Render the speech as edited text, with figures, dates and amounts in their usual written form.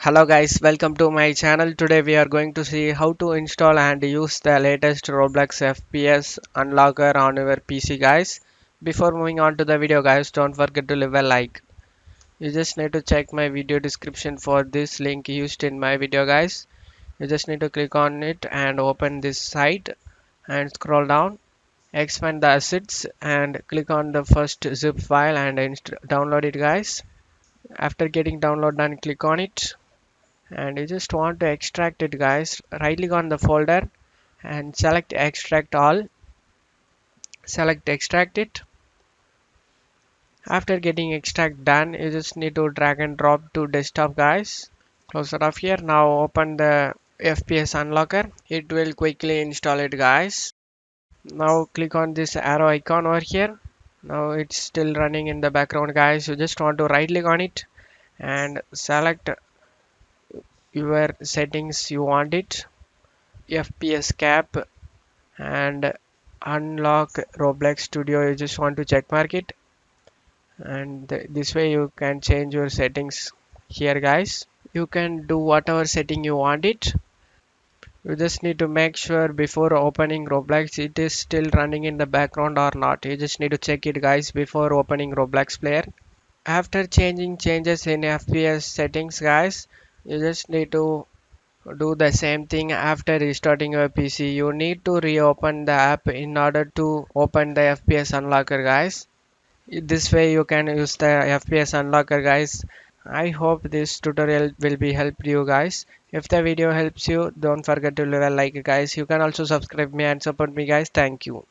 Hello guys, welcome to my channel. Today we are going to see how to install and use the latest Roblox FPS Unlocker on your PC guys. Before moving on to the video guys, don't forget to leave a like. You just need to check my video description for this link used in my video guys. You just need to click on it and open this site and scroll down. Expand the assets and click on the first zip file and download it guys. After getting download done, click on it and you just want to extract it guys. Right click on the folder and select extract all. Select extract it. After getting extract done, you just need to drag and drop to desktop guys. Close it off here. Now open the FPS Unlocker. It will quickly install it guys. Now click on this arrow icon over here. Now it's still running in the background guys. You just want to right click on it and select your settings you want it. FPS cap and unlock Roblox Studio. You just want to check mark it, and this way you can change your settings here guys. You can do whatever setting you want it. You just need to make sure before opening Roblox it is still running in the background or not. You just need to check it guys before opening Roblox player. After changing changes in FPS settings guys, you just need to do the same thing after restarting your PC. You need to reopen the app in order to open the FPS Unlocker guys. This way you can use the FPS Unlocker guys. I hope this tutorial will be helped you guys. If the video helps you, don't forget to leave a like guys. You can also subscribe me and support me guys. Thank you.